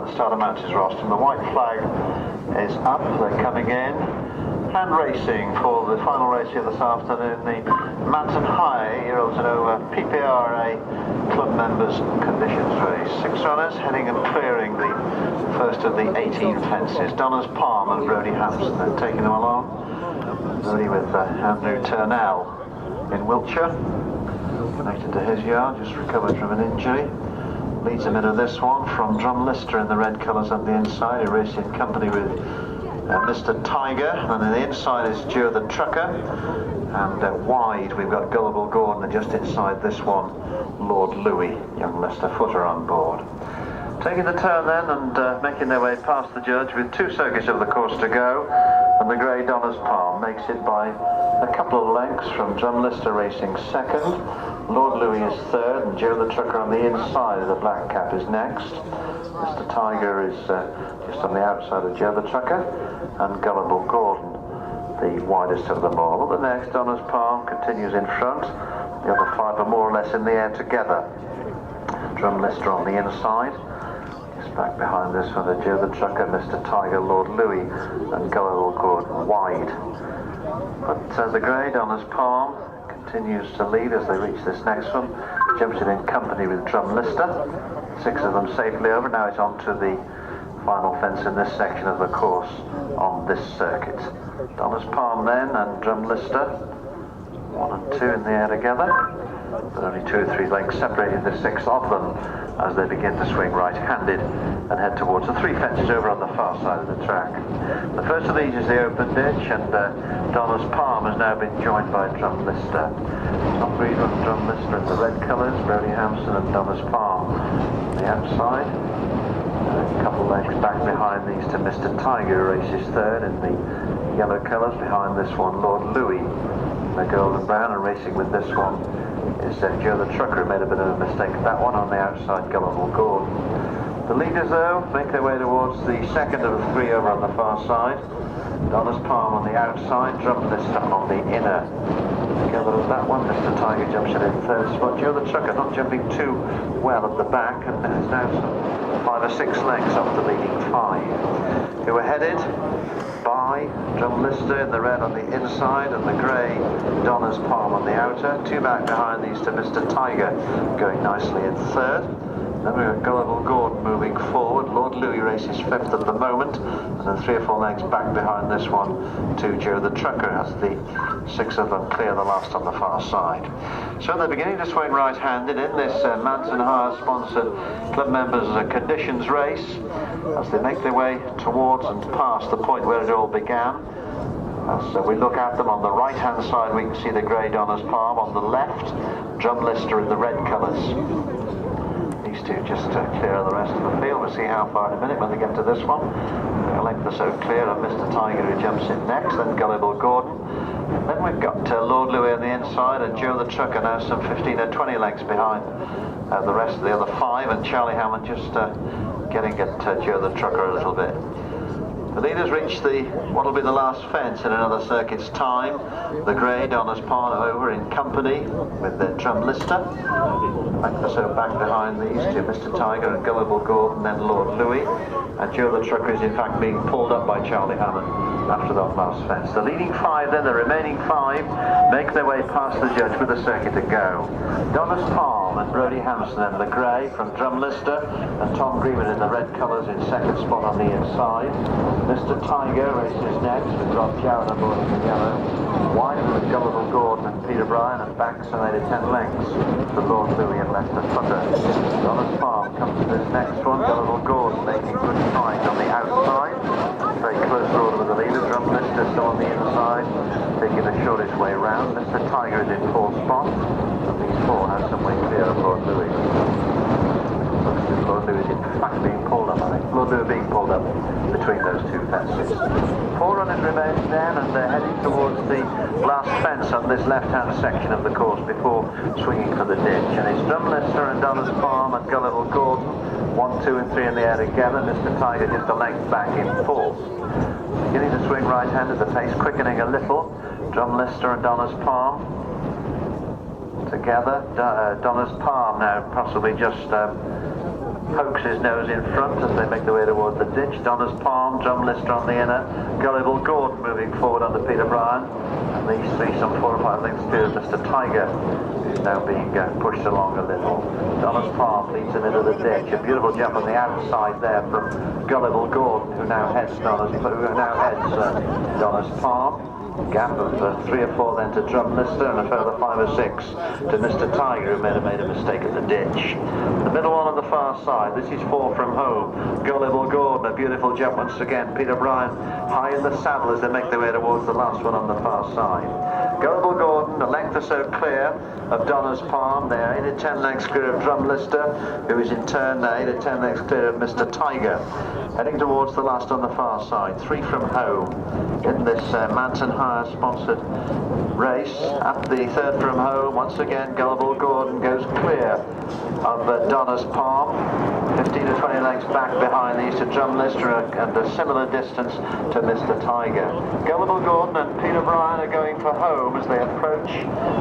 The start of match is rostrum. The white flag is up, they're coming in. And racing for the final race here this afternoon, the Mountain High year-olds and over PPRA club members conditions race. 6 runners heading and clearing the first of the 18 fences. Donna's Palm and Brody Hampson, they're taking them along. Brody with Andrew Turnell in Wiltshire, connected to his yard, just recovered from an injury. Leads him into this one from Drumlister in the red colours on the inside. He races in company with Mr. Tiger, and on the inside is Joe the Trucker, and wide we've got Gullible Gordon, and just inside this one Lord Louis, young Leicester footer on board. Taking the turn then and making their way past the judge with 2 circuits of the course to go, and the grey Donna's Palm makes it by a couple of lengths from Drumlister racing second. Lord Louis is third, and Joe the Trucker on the inside of the black cap is next. Mr. Tiger is just on the outside of Joe the Trucker, and Gullible Gordon, the widest of them all. At the next, Donna's Palm continues in front. The other 5 are more or less in the air together. Drumlister on the inside. Just back behind this one are Joe the Trucker, Mr. Tiger, Lord Louis, and Gullible Gordon wide. But the grey Donna's Palm continues to lead as they reach this next one. Jumps it in company with Drumlister. 6 of them safely over. Now it's on to the final fence in this section of the course on this circuit. Donna's Palm then and Drumlister, 1 and 2 in the air together, but only 2 or 3 lengths separating the 6 of them as they begin to swing right-handed and head towards the 3 fences over on the far side of the track. The first of these is the open ditch, and Donna's Palm has now been joined by Drumlister. Top 3 from Drumlister in the red colours, Brody Hampson and Donna's Palm on the outside. A couple of lengths back behind these to Mr. Tiger, who races third in the yellow colours. Behind this one, Lord Louis, the golden brown, and racing with this one is Joe the Trucker, who made a bit of a mistake at that one. On the outside, Gullible Gordon. The leaders, though, make their way towards the second of the 3 over on the far side. Donna's Palm on the outside, Drumlister on the inner. Together as that one, Mr. Tiger jumps in third spot. Joe the Trucker not jumping too well at the back, and is now some 5 or 6 lengths off the leading 5. Who are headed by Drumlister in the red on the inside, and the grey Donna's Palm on the outer. 2 back behind these to Mr. Tiger, going nicely in third. Then we've got Gullible Gordon moving forward. Lord Louis races 5th at the moment, and then 3 or 4 lengths back behind this one to Joe the Trucker as the 6 of them clear the last on the far side. So they're beginning to swing right-handed in this Mountain High sponsored club members conditions race as they make their way towards and past the point where it all began. As we look at them on the right-hand side, we can see the grey Donna's Palm. On the left, Drumlister in the red colours. These 2 just clear the rest of the field. We'll see how far in a minute when they get to this one. A length or so clear of Mr. Tiger, who jumps in next, then Gullible Gordon. Then we've got Lord Louis on the inside, and Joe the Trucker now some 15 or 20 lengths behind the rest of the other 5, and Charlie Hammond just getting at Joe the Trucker a little bit. The leaders reach what will be the last fence in another circuit's time. The grey Donna's Palm over in company with the Drumlister. So back behind these to Mr. Tiger and Gullible Gordon, then Lord Louis. And Joe the Trucker is in fact being pulled up by Charlie Hammond after that last fence. The leading 5 then, the remaining 5, make their way past the judge with a circuit to go. Donna's Palm and Brody Hampson in the grey from Drumlister, and Tom Greenwood in the red colours in second spot on the inside. Mr. Tiger races next with Rob Jarrett on board in the yellow. Wide with Gullible Gordon and Peter Bryan, and back so they did 10 lengths to Lord Louis and Leicester Footer. Donna's Palm comes to this next one. Gullible Gordon making good time on the outside. Very close order with the leader. Drumlister still on the inside, taking the shortest way round. Mr. Tiger is in 4th spot, and these 4 have some way clear of Lord Louis. Lord Louis is in fact being pulled up, I think. Lord Louis being pulled up between those 2 fences. 4 runners remain then, and they're heading towards the last fence on this left-hand section of the course before swinging for the ditch. And it's Drumlister and Donna's Palm and Gullible Gordon, 1, 2 and 3 in the air together. Mr. Tiger just a length back in 4th. Beginning to swing right-handed, the pace quickening a little. Drumlister and Donna's Palm together. Donna's Palm now possibly just pokes his nose in front as they make their way towards the ditch. Donner's Palm, Drum Lister on the inner. Gullible Gordon moving forward under Peter Bryan. And these three some 4 or 5 lengths clear of Mr. Tiger, who's now being pushed along a little. Donner's Palm leads him into the ditch. A beautiful jump on the outside there from Gullible Gordon, who now heads Donner's Palm. Gap of 3 or 4 then to Drum Lister, and a further 5 or 6 to Mr. Tiger, who may have made a mistake at the ditch. The middle one on the far side, this is 4 from home. Gullible Gordon, a beautiful jump once again. Peter Bryan high in the saddle as they make their way towards the last one on the far side. Gullible Gordon, a length or so clear of Donner's Palm. They are 8 or 10 lengths clear of Drum Lister, who is in turn 8 or 10 lengths clear of Mr. Tiger. Heading towards the last on the far side, 3 from home in this Mountain Hire sponsored race. At the 3rd from home, once again Gullible Gordon goes clear of Donner's Palm. 15 to 20 lengths back behind these to Drum Lister, and a similar distance to Mr. Tiger. Gullible Gordon and Peter Bryan are going for home as they approach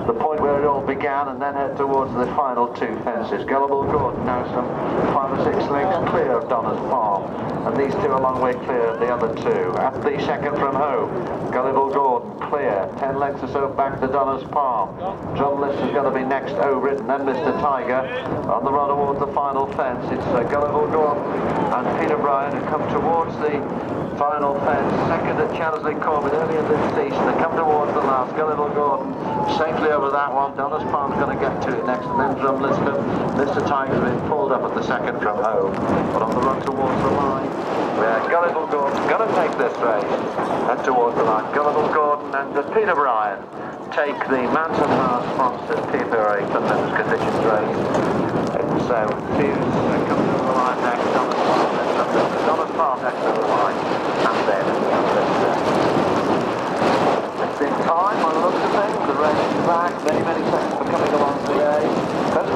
the point where it all began and then head towards the final 2 fences. Gullible Gordon now some 5 or 6 lengths clear of Donner's Palm, and these two a long way clear of the other 2. At the 2nd from home, Gullible Gordon clear, 10 lengths or so back to Donner's Palm. Drum Lister's going to be next overridden, then Mr. Tiger. On the run towards the final fence, it's Gullible Gordon and Peter Bryan who come towards the final fence. Second at Chellesley Corbett earlier this season. They come towards the last. Gullible Gordon safely over that one. Donner's Palm's going to get to it next, and then Drum Lister. Mr. Tiger's been pulled up at the 2nd from home, but on the run towards the line, where Gullible Gordon's going to take this race and towards the line. Gullible Gordon and Peter Bryan take the Mountain Hire sponsored PPRA Fundamental Conditions race. It's Fuse coming over the line next, Donner's Palm next over the line, and then it's in time by the looks of things. The race is back, many seconds for coming along today. Close